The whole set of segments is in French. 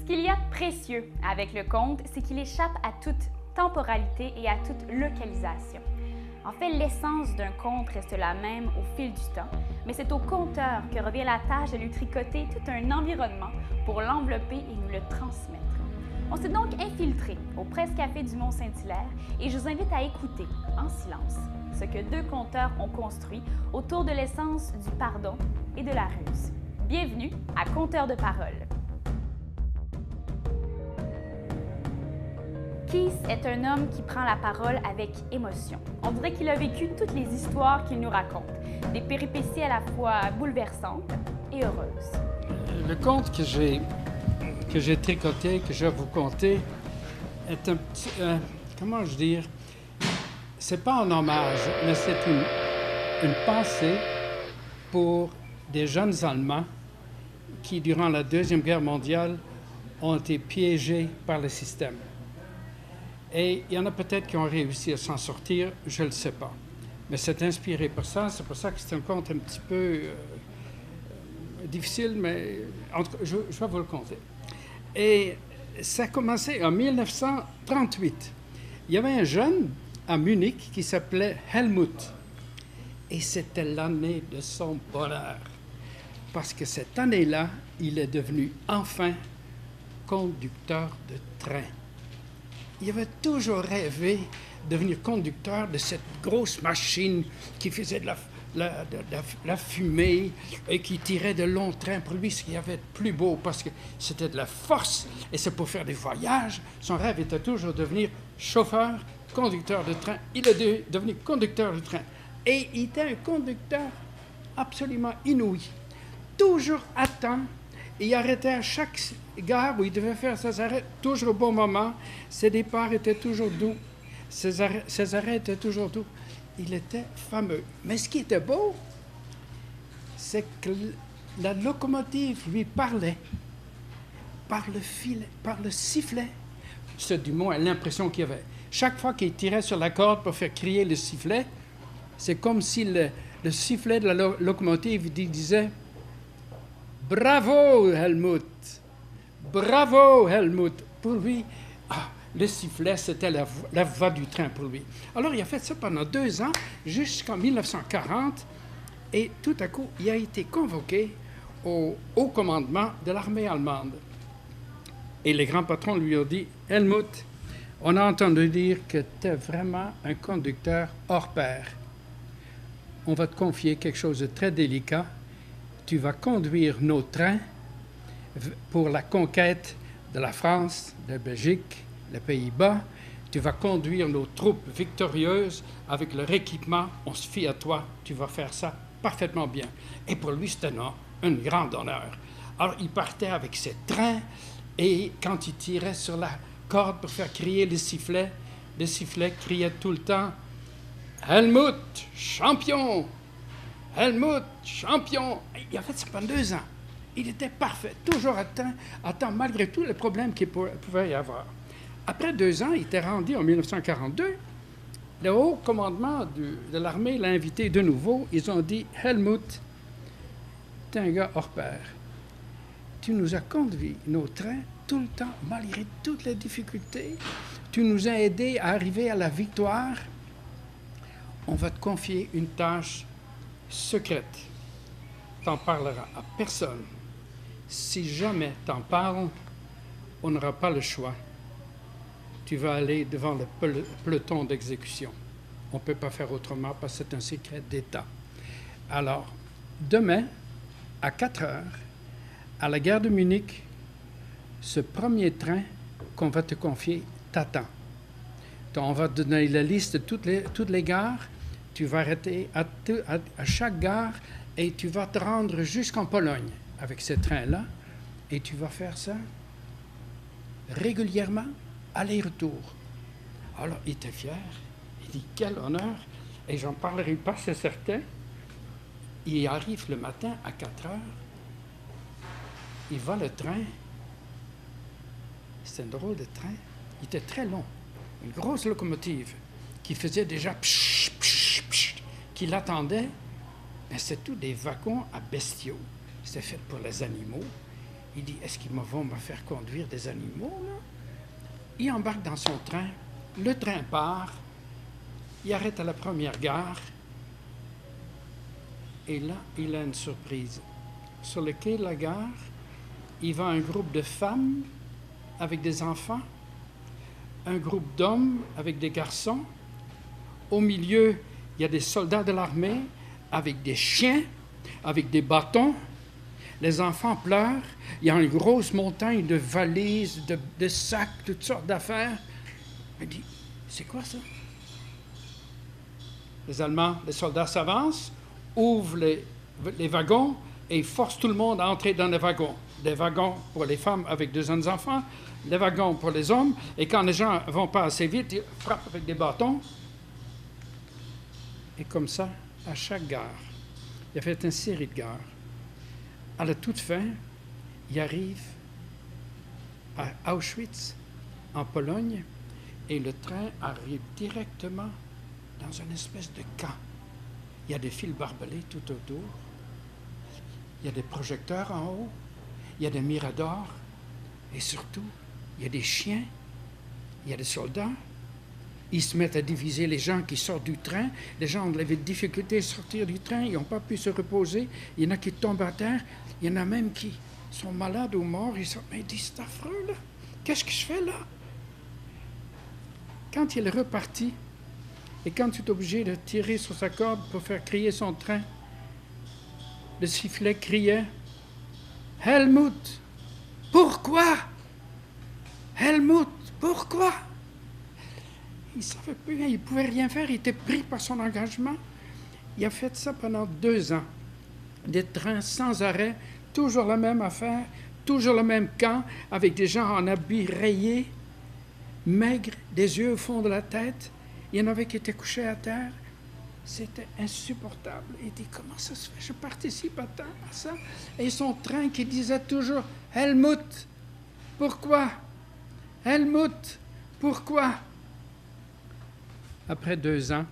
Ce qu'il y a de précieux avec le conte, c'est qu'il échappe à toute temporalité et à toute localisation. En fait, l'essence d'un conte reste la même au fil du temps, mais c'est au conteur que revient la tâche de lui tricoter tout un environnement pour l'envelopper et nous le transmettre. On s'est donc infiltré au Presse-Café du Mont-Saint-Hilaire et je vous invite à écouter, en silence, ce que deux conteurs ont construit autour de l'essence du pardon et de la ruse. Bienvenue à Conteur de parole. Keith est un homme qui prend la parole avec émotion. On dirait qu'il a vécu toutes les histoires qu'il nous raconte, des péripéties à la fois bouleversantes et heureuses. Le conte que j'ai tricoté, que je vais vous conter, est un petit... comment je dire? C'est pas un hommage, mais c'est une pensée pour des jeunes Allemands qui, durant la Deuxième Guerre mondiale, ont été piégés par le système. Et il y en a peut-être qui ont réussi à s'en sortir, je ne le sais pas. Mais c'est inspiré par ça, c'est pour ça que c'est un conte un petit peu difficile, mais en tout cas, je vais vous le conter. Et ça a commencé en 1938. Il y avait un jeune à Munich qui s'appelait Helmut. Et c'était l'année de son bonheur. Parce que cette année-là, il est devenu enfin conducteur de train. Il avait toujours rêvé de devenir conducteur de cette grosse machine qui faisait de la fumée et qui tirait de longs trains. Pour lui, ce qu'il y avait de plus beau, parce que c'était de la force et c'est pour faire des voyages. Son rêve était toujours de devenir chauffeur, conducteur de train. Il est devenu conducteur de train. Et il était un conducteur absolument inouï. Toujours à temps. Il arrêtait à chaque gare où il devait faire ses arrêts, toujours au bon moment. Ses départs étaient toujours doux. Ses arrêts étaient toujours doux. Il était fameux. Mais ce qui était beau, c'est que la locomotive lui parlait par le filet, par le sifflet. C'est du moins l'impression qu'il y avait. Chaque fois qu'il tirait sur la corde pour faire crier le sifflet, c'est comme si le sifflet de la locomotive disait « Bravo, Helmut! Bravo, Helmut! » Pour lui, le sifflet, c'était la voix du train pour lui. Alors, il a fait ça pendant 2 ans, jusqu'en 1940, et tout à coup, il a été convoqué au haut commandement de l'armée allemande. Et les grands patrons lui ont dit « Helmut, on a entendu dire que tu es vraiment un conducteur hors pair. On va te confier quelque chose de très délicat. Tu vas conduire nos trains pour la conquête de la France, de la Belgique, les Pays-Bas. Tu vas conduire nos troupes victorieuses avec leur équipement. On se fie à toi. Tu vas faire ça parfaitement bien. » Et pour lui, c'était un grand honneur. Alors, il partait avec ses trains et quand il tirait sur la corde pour faire crier le sifflet criait tout le temps « Helmut, champion! Helmut, champion! » Il a fait ça pendant 2 ans. Il était parfait, toujours à temps malgré tous les problèmes qu'il pouvait y avoir. Après 2 ans, il était rendu en 1942. Le haut commandement de l'armée l'a invité de nouveau. Ils ont dit « Helmut, t'es un gars hors pair. Tu nous as conduit nos trains tout le temps, malgré toutes les difficultés. Tu nous as aidés à arriver à la victoire. On va te confier une tâche secrète. T'en parleras à personne. Si jamais t'en parles, on n'aura pas le choix. Tu vas aller devant le peloton d'exécution. On ne peut pas faire autrement parce que c'est un secret d'État. Alors, demain, à 4 heures, à la gare de Munich, ce premier train qu'on va te confier t'attend. On va te donner la liste de toutes les gares. Tu vas arrêter à chaque gare et tu vas te rendre jusqu'en Pologne avec ce train-là. Et tu vas faire ça régulièrement, aller-retour. Alors, il était fier. Il dit, quel honneur. Et j'en parlerai pas, c'est certain. Il arrive le matin à 4 heures. Il va le train. C'est un drôle de train. Il était très long. Une grosse locomotive qui faisait déjà psh, psh, psh, qui l'attendait. Mais c'est tout des wagons à bestiaux. C'était fait pour les animaux. Il dit, est-ce qu'ils vont me faire conduire des animaux, là? Il embarque dans son train, le train part, il arrête à la première gare, et là, il a une surprise. Sur le quai de la gare, il voit un groupe de femmes avec des enfants, un groupe d'hommes avec des garçons. Au milieu, il y a des soldats de l'armée avec des chiens, avec des bâtons. Les enfants pleurent. Il y a une grosse montagne de valises, de sacs, toutes sortes d'affaires. Il dit, c'est quoi ça? Les Allemands, les soldats s'avancent, ouvrent les wagons et forcent tout le monde à entrer dans les wagons. Des wagons pour les femmes avec deux jeunes enfants, des wagons pour les hommes. Et quand les gens ne vont pas assez vite, ils frappent avec des bâtons. Et comme ça, à chaque gare, il a fait une série de gares. À la toute fin, il arrive à Auschwitz, en Pologne, et le train arrive directement dans une espèce de camp. Il y a des fils barbelés tout autour. Il y a des projecteurs en haut. Il y a des miradors. Et surtout, il y a des chiens. Il y a des soldats. Ils se mettent à diviser les gens qui sortent du train. Les gens ont des difficultés à sortir du train. Ils n'ont pas pu se reposer. Il y en a qui tombent à terre. Il y en a même qui sont malades ou morts. Ils sont, mais ils disent, c'est affreux, là. Qu'est-ce que je fais, là? Quand il est reparti, et quand tu es obligé de tirer sur sa corde pour faire crier son train, le sifflet criait « Helmut, pourquoi? Helmut, pourquoi ?» Il ne savait plus, il ne pouvait rien faire, il était pris par son engagement. Il a fait ça pendant 2 ans. Des trains sans arrêt, toujours la même affaire, toujours le même camp, avec des gens en habits rayés, maigres, des yeux au fond de la tête. Il y en avait qui étaient couchés à terre. C'était insupportable. Il dit, comment ça se fait? Je participe à ça. Et son train qui disait toujours, Helmut, pourquoi? Helmut, pourquoi? Après 2 ans,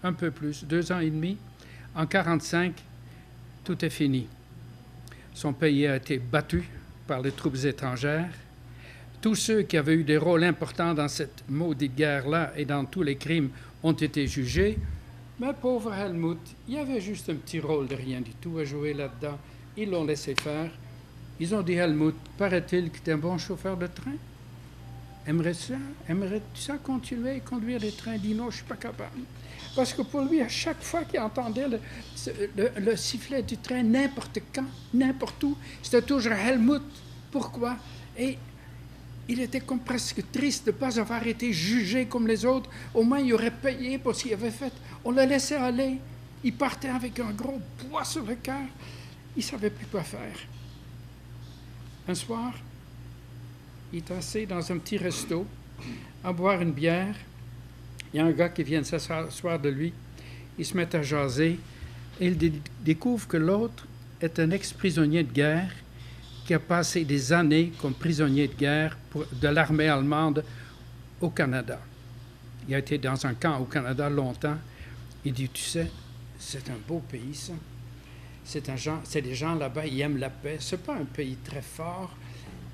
un peu plus, 2 ans et demi, en 1945, tout est fini. Son pays a été battu par les troupes étrangères. Tous ceux qui avaient eu des rôles importants dans cette maudite guerre-là et dans tous les crimes ont été jugés. Mais pauvre Helmut, il y avait juste un petit rôle de rien du tout à jouer là-dedans. Ils l'ont laissé faire. Ils ont dit, Helmut, paraît-il que tu es un bon chauffeur de train? Aimerais-tu ça continuer à conduire des trains? Il dit, non, je ne suis pas capable. Parce que pour lui, à chaque fois qu'il entendait le sifflet du train, n'importe quand, n'importe où, c'était toujours Helmut. Pourquoi? Et il était comme presque triste de ne pas avoir été jugé comme les autres. Au moins, il aurait payé pour ce qu'il avait fait. On le laissait aller. Il partait avec un gros poids sur le cœur. Il ne savait plus quoi faire. Un soir, il est assis dans un petit resto à boire une bière. Il y a un gars qui vient s'asseoir de lui. Ils se mettent à jaser et il découvre que l'autre est un ex-prisonnier de guerre qui a passé des années comme prisonnier de guerre de l'armée allemande au Canada. Il a été dans un camp au Canada longtemps. Il dit, tu sais, c'est un beau pays, ça. C'est des gens là-bas, ils aiment la paix. C'est pas un pays très fort.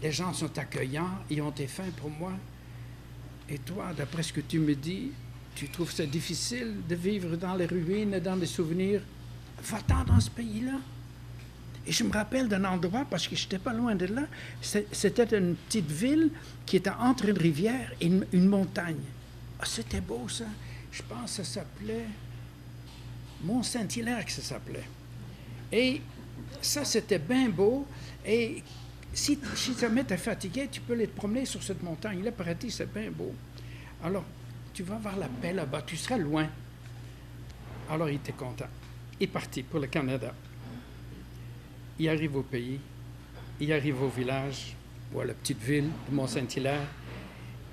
Les gens sont accueillants, ils ont des fins pour moi. Et toi, d'après ce que tu me dis, tu trouves ça difficile de vivre dans les ruines, dans les souvenirs. Va-t'en dans ce pays-là. Et je me rappelle d'un endroit, parce que je n'étais pas loin de là, c'était une petite ville qui était entre une rivière et une montagne. Ah, c'était beau, ça. Je pense que ça s'appelait Mont-Saint-Hilaire, que ça s'appelait. Et ça, c'était bien beau. Et si jamais tu es fatigué, tu peux aller te promener sur cette montagne-là. Paraît-il, c'est bien beau. Alors, tu vas voir la paix là-bas. Tu seras loin. Alors, il était content. Il est parti pour le Canada. Il arrive au pays, il arrive au village, ou à la petite ville de Mont-Saint-Hilaire.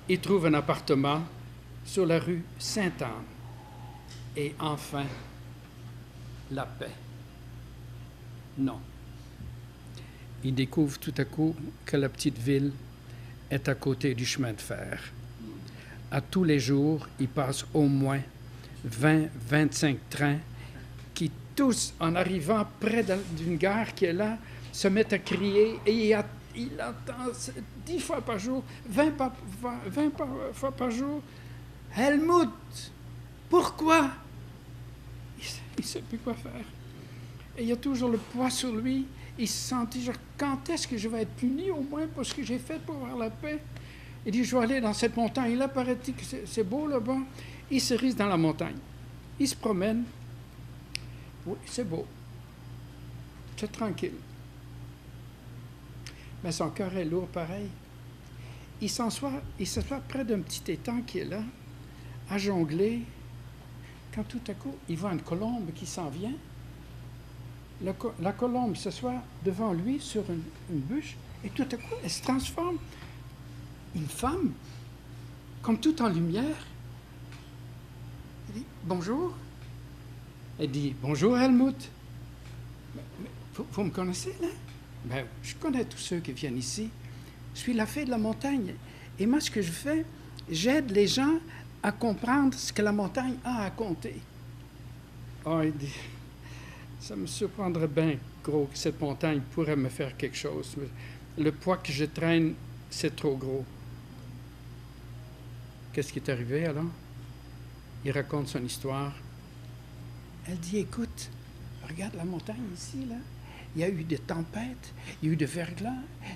Il trouve un appartement sur la rue Sainte-Anne. Et enfin, la paix. Non. Il découvre tout à coup que la petite ville est à côté du chemin de fer. À tous les jours, il passe au moins 20-25 trains qui tous, en arrivant près d'une gare qui est là, se met à crier et il entend 10 fois par jour, 20 fois par jour, « Helmut, pourquoi ?» Il ne sait plus quoi faire. Et il y a toujours le poids sur lui. Il se sent toujours, quand est-ce que je vais être puni au moins pour ce que j'ai fait pour avoir la paix? Il dit, je vais aller dans cette montagne. Et là, paraît-il que c'est beau là-bas. Il se risque dans la montagne. Il se promène. Oui, c'est beau. C'est tranquille. Mais son cœur est lourd pareil. Il s'assoit près d'un petit étang qui est là, à jongler. Quand tout à coup, il voit une colombe qui s'en vient. La colombe s'assoit devant lui sur une bûche et tout à coup, elle se transforme. Une femme, comme tout en lumière. Il dit, bonjour. Elle dit, bonjour Helmut. Mais vous me connaissez, là? Ben, je connais tous ceux qui viennent ici. Je suis la fée de la montagne. Et moi, ce que je fais, j'aide les gens à comprendre ce que la montagne a à compter. Oh, il dit, ça me surprendrait bien, gros, que cette montagne pourrait me faire quelque chose. Le poids que je traîne, c'est trop gros. Qu'est-ce qui est arrivé alors? Il raconte son histoire. Elle dit, écoute, regarde la montagne ici, là. Il y a eu des tempêtes, il y a eu des verglas,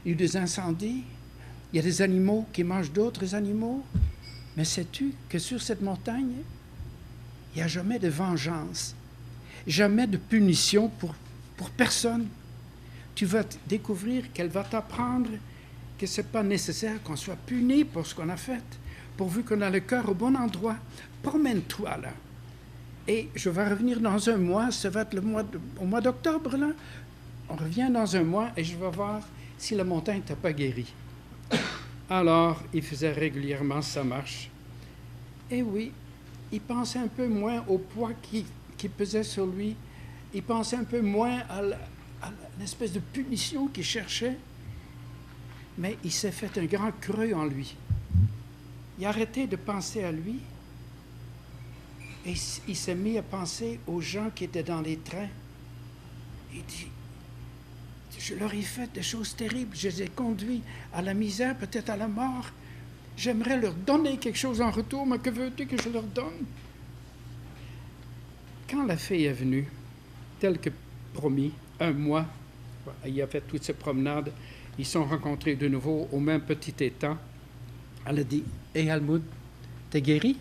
il y a eu des incendies. Il y a des animaux qui mangent d'autres animaux. Mais sais-tu que sur cette montagne, il n'y a jamais de vengeance, jamais de punition pour personne. Tu vas découvrir qu'elle va t'apprendre que ce n'est pas nécessaire qu'on soit puni pour ce qu'on a fait, pourvu qu'on a le cœur au bon endroit. Promène-toi là. Et je vais revenir dans un mois, ça va être au mois d'octobre là. On revient dans un mois et je vais voir si la montagne t'a pas guéri. Alors, il faisait régulièrement sa marche. Et oui, il pensait un peu moins au poids qui pesait sur lui. Il pensait un peu moins à l'espèce de punition qu'il cherchait. Mais il s'est fait un grand creux en lui. Il a arrêté de penser à lui et il s'est mis à penser aux gens qui étaient dans les trains. Il dit, je leur ai fait des choses terribles, je les ai conduits à la misère, peut-être à la mort. J'aimerais leur donner quelque chose en retour, mais que veux-tu que je leur donne? Quand la fée est venue, tel que promis, un mois, il a fait toutes ces promenades, ils se sont rencontrés de nouveau au même petit étang. Elle a dit, « Hey Helmut, t'es guéri? »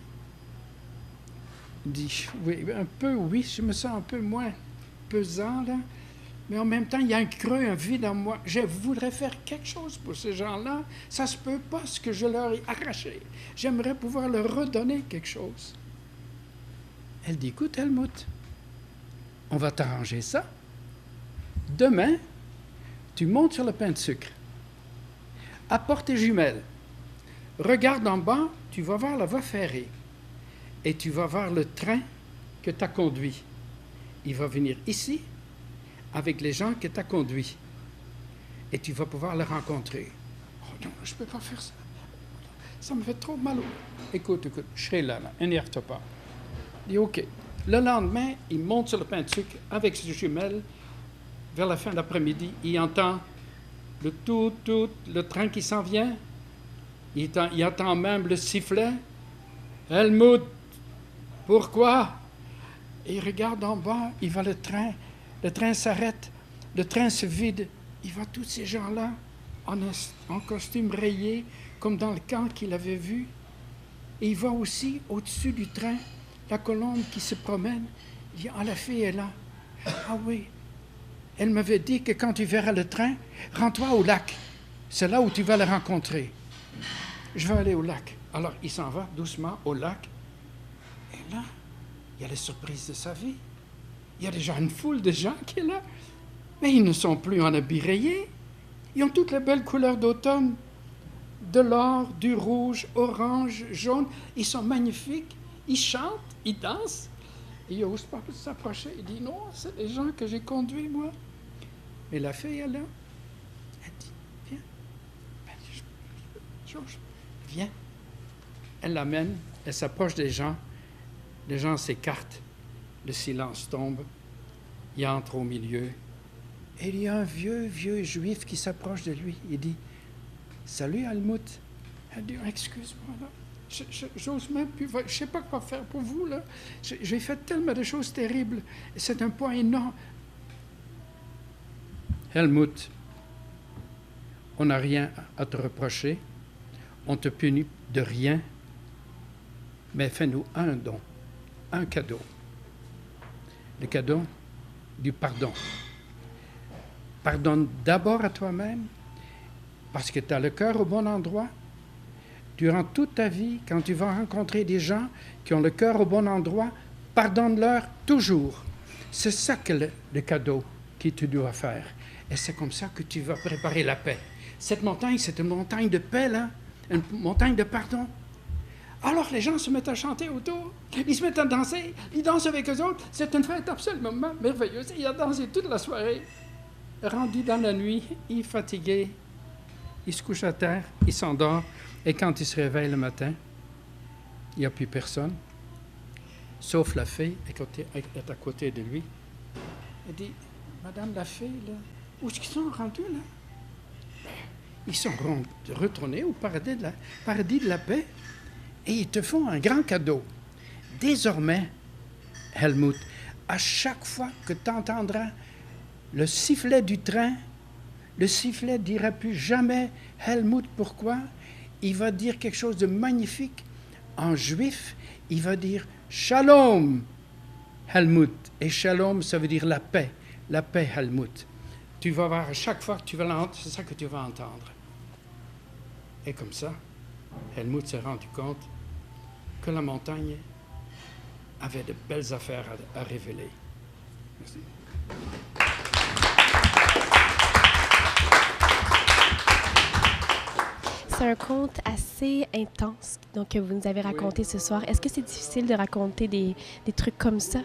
Il dit, « Oui, un peu, oui, je me sens un peu moins pesant, là. Mais en même temps, il y a un creux, un vide en moi. Je voudrais faire quelque chose pour ces gens-là. Ça se peut pas ce que je leur ai arraché. J'aimerais pouvoir leur redonner quelque chose. » Elle dit, « Écoute, Helmut, on va t'arranger ça. Demain, tu montes sur le pain de sucre. Apporte tes jumelles. Regarde en bas, tu vas voir la voie ferrée. Et tu vas voir le train que tu as conduit. Il va venir ici avec les gens que tu as conduits. Et tu vas pouvoir les rencontrer. » « Oh non, je ne peux pas faire ça. Ça me fait trop mal. Écoute, je serai là, énerve-toi pas. » Il dit, « OK. » Le lendemain, il monte sur le pain de sucre avec ses jumelles. Vers la fin de l'après-midi, il entend le train qui s'en vient. Il entend même le sifflet. « Helmut, pourquoi? » Et il regarde en bas, il voit le train s'arrête, le train se vide. Il voit tous ces gens-là en costume rayé, comme dans le camp qu'il avait vu. Et il voit aussi, au-dessus du train, la colombe qui se promène. Il dit, « Ah, la fille est là. Ah oui. Elle m'avait dit que quand tu verras le train, rends-toi au lac. C'est là où tu vas le rencontrer. » Je vais aller au lac. Alors, il s'en va doucement au lac. Et là, il y a la surprise de sa vie. Il y a déjà une foule de gens qui est là. Mais ils ne sont plus en habits rayés. Ils ont toutes les belles couleurs d'automne. De l'or, du rouge, orange, jaune. Ils sont magnifiques. Ils chantent, ils dansent. Et il n'ose pas s'approcher. Il dit, non, c'est des gens que j'ai conduits, moi. Mais la fille est là. Elle dit, viens. Georges, viens. Elle l'amène, elle s'approche des gens. Les gens s'écartent. Le silence tombe. Il entre au milieu Et il y a un vieux juif qui s'approche de lui. Il dit, « Salut, Helmut. » Elle dit, « Excuse-moi, là. J'ose même plus, je ne sais pas quoi faire pour vous, là. J'ai fait tellement de choses terribles. C'est un poids énorme. » Helmut, on n'a rien à te reprocher. On te punit de rien. Mais fais-nous un don, un cadeau. Le cadeau du pardon. Pardonne d'abord à toi-même, parce que tu as le cœur au bon endroit. Durant toute ta vie, quand tu vas rencontrer des gens qui ont le cœur au bon endroit, pardonne-leur toujours. C'est ça que le cadeau que tu dois faire. Et c'est comme ça que tu vas préparer la paix. Cette montagne, c'est une montagne de paix, là, une montagne de pardon. Alors les gens se mettent à chanter autour, ils se mettent à danser, ils dansent avec eux autres. C'est une fête absolument merveilleuse. Il a dansé toute la soirée. Rendu dans la nuit, il est fatigué, il se couche à terre, il s'endort. Et quand il se réveille le matin, il n'y a plus personne, sauf la fée est à côté de lui. Elle dit, « Madame la fée, là, où est-ce qu'ils sont rendus, là? » Ils sont retournés au paradis de la paix et ils te font un grand cadeau. Désormais, Helmut, à chaque fois que tu entendras le sifflet du train, le sifflet dira plus jamais « Helmut, pourquoi ?» Il va dire quelque chose de magnifique. En juif, il va dire « Shalom, Helmut ». Et « Shalom », ça veut dire la paix, Helmut. Tu vas voir, à chaque fois que tu vas l'entendre, c'est ça que tu vas entendre. Et comme ça, Helmut s'est rendu compte que la montagne avait de belles affaires à révéler. Merci. C'est un conte assez intense donc, que vous nous avez raconté ce soir. Est-ce que c'est difficile de raconter des trucs comme ça?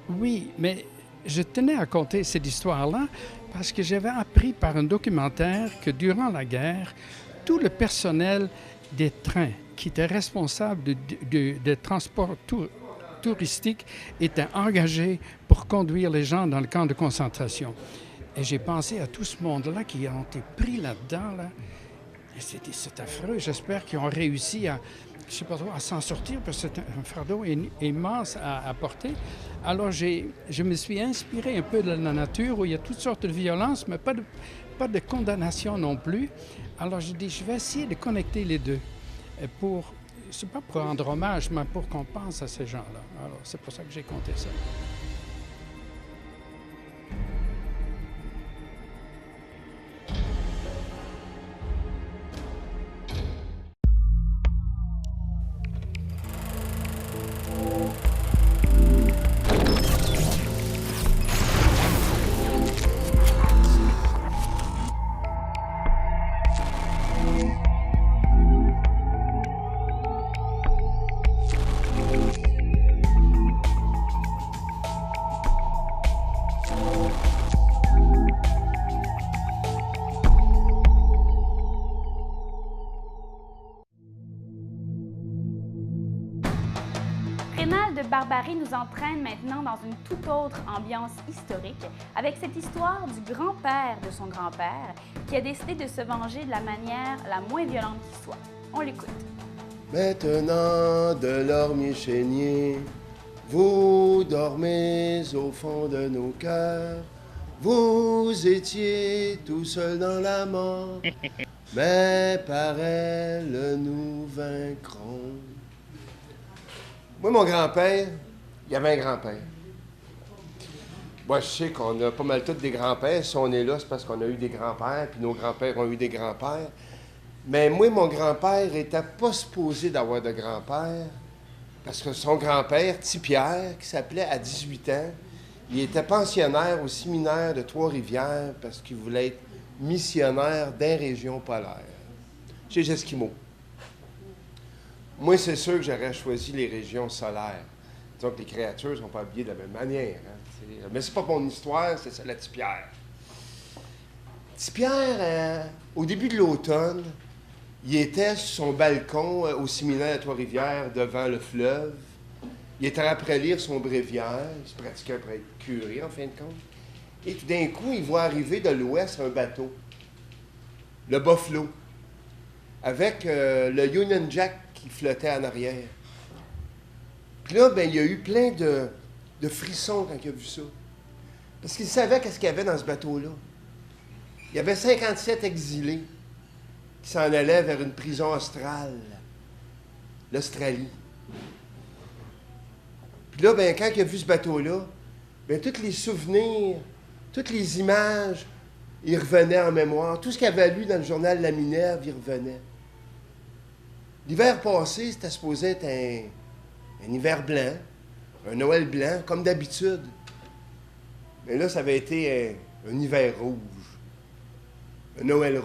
Oui, mais je tenais à conter cette histoire-là parce que j'avais appris par un documentaire que durant la guerre, tout le personnel des trains qui était responsable de transport touristique était engagé pour conduire les gens dans le camp de concentration. Et j'ai pensé à tout ce monde-là qui ont été pris là-dedans, là. C'est affreux. J'espère qu'ils ont réussi à s'en sortir parce que c'est un fardeau immense à porter. Alors, je me suis inspiré un peu de la nature où il y a toutes sortes de violences, mais pas de condamnation non plus. Alors, j'ai dit, je vais essayer de connecter les deux c'est pas pour rendre hommage, mais pour qu'on pense à ces gens-là. Alors, c'est pour ça que j'ai compté ça. Rénal de Barbarie nous entraîne maintenant dans une toute autre ambiance historique avec cette histoire du grand-père de son grand-père qui a décidé de se venger de la manière la moins violente qui soit. On l'écoute. Maintenant, de l'ormier chénier, vous dormez au fond de nos cœurs. Vous étiez tout seul dans la mort, mais par elle nous vaincrons. Moi, mon grand-père, il y avait un grand-père. Moi, je sais qu'on a pas mal tous des grands-pères. Si on est là, c'est parce qu'on a eu des grands-pères, puis nos grands-pères ont eu des grands-pères. Mais moi, mon grand-père n'était pas supposé d'avoir de grand-père, parce que son grand-père, Petit Pierre, qui s'appelait à 18 ans, il était pensionnaire au séminaire de Trois-Rivières parce qu'il voulait être missionnaire dans les régions polaires, chez les Esquimaux. Moi, c'est sûr que j'aurais choisi les régions solaires. Disons que les créatures ne sont pas habillées de la même manière. Hein, mais c'est pas mon histoire, c'est celle de Petit Pierre. Petit Pierre, au début de l'automne, il était sur son balcon au séminaire de Trois-Rivières devant le fleuve. Il était après lire son bréviaire. Il se pratiquait pour être curé, en fin de compte. Et tout d'un coup, il voit arriver de l'ouest un bateau, le Buffalo, avec le Union Jack qui flottait en arrière. Puis là, ben, il y a eu plein de frissons quand il a vu ça. Parce qu'il savait qu'est-ce qu'il y avait dans ce bateau-là. Il y avait 57 exilés qui s'en allaient vers une prison australe, l'Australie. Puis là, ben, quand il a vu ce bateau-là, ben, tous les souvenirs, toutes les images, ils revenaient en mémoire. Tout ce qu'il avait lu dans le journal La Minerve, il revenait. L'hiver passé, c'était supposé être un hiver blanc, un Noël blanc, comme d'habitude. Mais là, ça avait été un hiver rouge, un Noël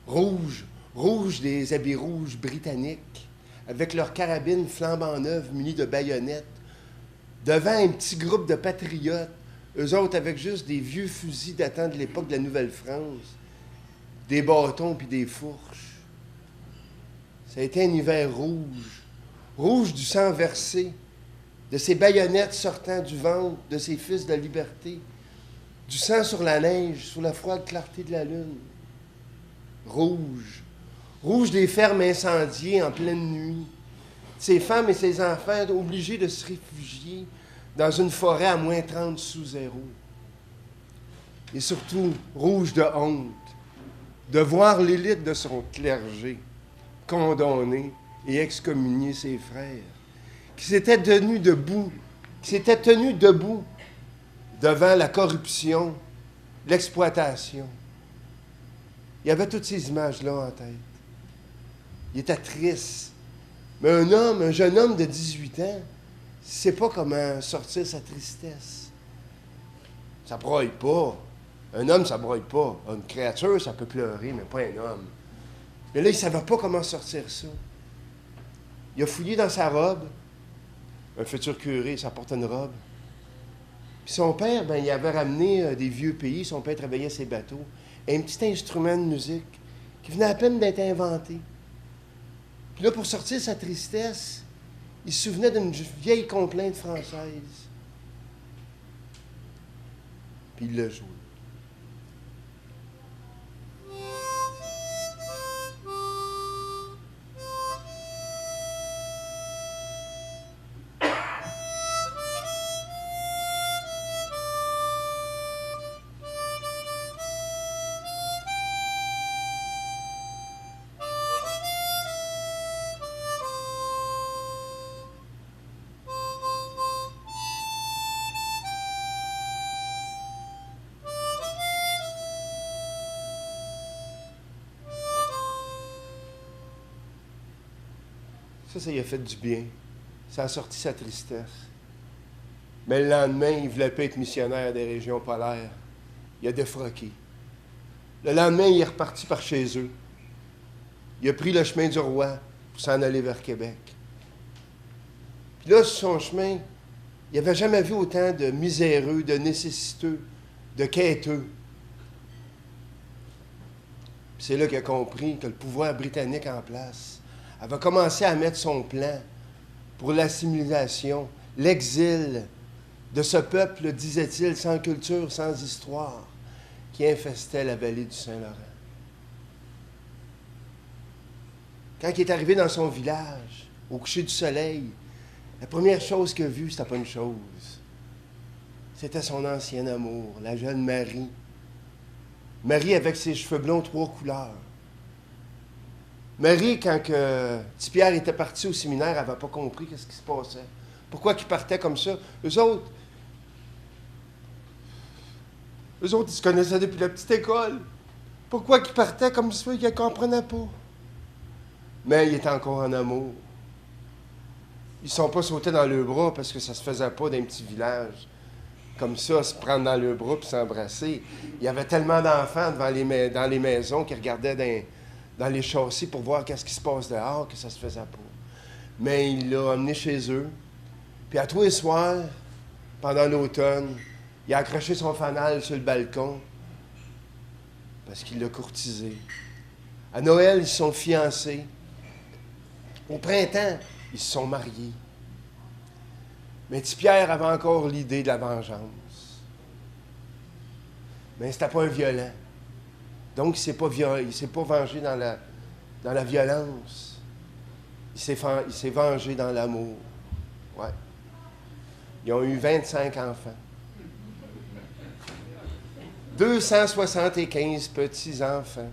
rouge. Rouge des habits rouges britanniques, avec leurs carabines flambant neuves munies de baïonnettes, devant un petit groupe de patriotes, eux autres avec juste des vieux fusils datant de l'époque de la Nouvelle-France, des bâtons puis des fourches. Ça a été un hiver rouge du sang versé, de ces baïonnettes sortant du ventre de ces fils de liberté, du sang sur la neige, sous la froide clarté de la lune. Rouge des fermes incendiées en pleine nuit, ces femmes et ces enfants obligés de se réfugier dans une forêt à moins 30 sous zéro. Et surtout, rouge de honte, de voir l'élite de son clergé condamner et excommunier ses frères, qui s'étaient tenus debout devant la corruption, l'exploitation. Il y avait toutes ces images-là en tête. Il était triste. Mais un jeune homme de 18 ans, ne sait pas comment sortir sa tristesse. Ça broye pas. Un homme, ça broye pas. Une créature, ça peut pleurer, mais pas un homme. Mais là, il ne savait pas comment sortir ça. Il a fouillé dans sa robe. Un futur curé, ça portait une robe. Puis son père, ben, il avait ramené des vieux pays. Son père travaillait ses bateaux. Un petit instrument de musique qui venait à peine d'être inventé. Puis là, pour sortir sa tristesse, il se souvenait d'une vieille complainte française. Puis il l'a joué. Ça lui a fait du bien. Ça a sorti sa tristesse. Mais le lendemain, il ne voulait pas être missionnaire des régions polaires. Il a défroqué. Le lendemain, il est reparti par chez eux. Il a pris le chemin du roi pour s'en aller vers Québec. Puis là, sur son chemin, il n'avait jamais vu autant de miséreux, de nécessiteux, de quêteux. Puis c'est là qu'il a compris que le pouvoir britannique en place avait commencé à mettre son plan pour l'assimilation, l'exil de ce peuple, disait-il, sans culture, sans histoire, qui infestait la vallée du Saint-Laurent. Quand il est arrivé dans son village, au coucher du soleil, la première chose qu'il a vue, c'était pas une chose. C'était son ancien amour, la jeune Marie. Marie avec ses cheveux blonds 3 couleurs. Marie, quand petit Pierre était parti au séminaire, elle n'avait pas compris ce qui se passait. Pourquoi il partait comme ça? Eux autres, ils se connaissaient depuis la petite école. Pourquoi il partait comme ça? Il ne comprenait pas. Mais il était encore en amour. Ils ne sont pas sautés dans le bras parce que ça ne se faisait pas dans un petit village. Comme ça, se prendre dans le bras et s'embrasser. Il y avait tellement d'enfants dans les maisons qui regardaient dans les châssis pour voir qu'est-ce qui se passe dehors, que ça se faisait pas. Mais il l'a emmené chez eux. Puis à tous les soirs, pendant l'automne, il a accroché son fanal sur le balcon parce qu'il l'a courtisé. À Noël, ils se sont fiancés. Au printemps, ils se sont mariés. Mais petit Pierre avait encore l'idée de la vengeance. Mais c'était pas un violent. Donc, il ne s'est pas vengé dans la violence. Il s'est vengé dans l'amour. Ouais. Ils ont eu 25 enfants. 275 petits-enfants.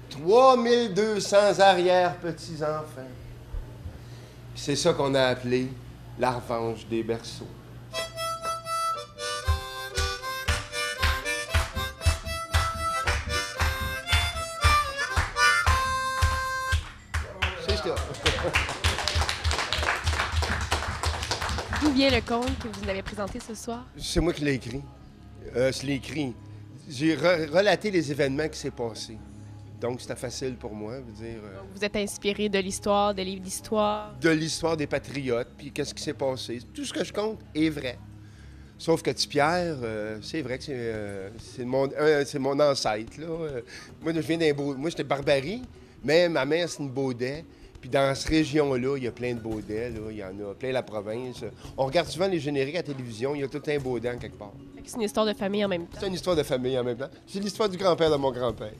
3200 arrière-petits-enfants. C'est ça qu'on a appelé la revanche des berceaux. C'est ça. D'où vient le conte que vous nous avez présenté ce soir? C'est moi qui l'ai écrit. Je l'ai écrit. J'ai relaté les événements qui s'est passés. Donc, c'était facile pour moi, je veux dire. Vous êtes inspiré de l'histoire, de livres d'histoire? De l'histoire des patriotes, puis qu'est-ce qui s'est passé. Tout ce que je compte est vrai. Sauf que Pierre, c'est vrai que c'est mon ancêtre, là. Moi, je viens d'un beau... Moi, j'étais Barbarie, mais ma mère, c'est une Baudet. Puis dans cette région-là, il y a plein de Baudets, là. Il y en a plein la province. On regarde souvent les génériques à la télévision, il y a tout un Baudet en quelque part. C'est une histoire de famille en même temps. C'est une histoire de famille en même temps. C'est l'histoire du grand-père de mon grand-père.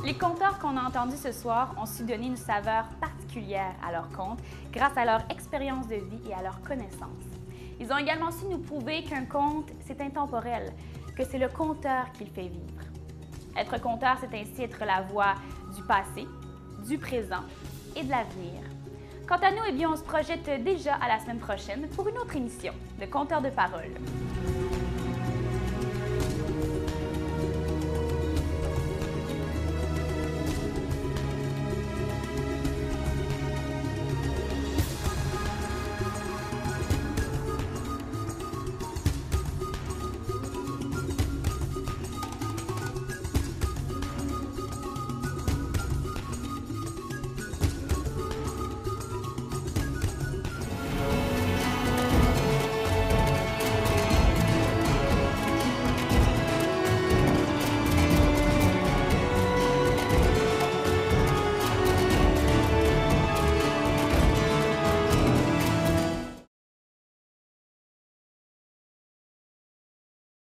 Les conteurs qu'on a entendus ce soir ont su donner une saveur particulière à leurs contes grâce à leur expérience de vie et à leur connaissance. Ils ont également su nous prouver qu'un conte, c'est intemporel, que c'est le conteur qui le fait vivre. Être conteur, c'est ainsi être la voix du passé, du présent et de l'avenir. Quant à nous, eh bien, on se projette déjà à la semaine prochaine pour une autre émission de Conteurs de paroles.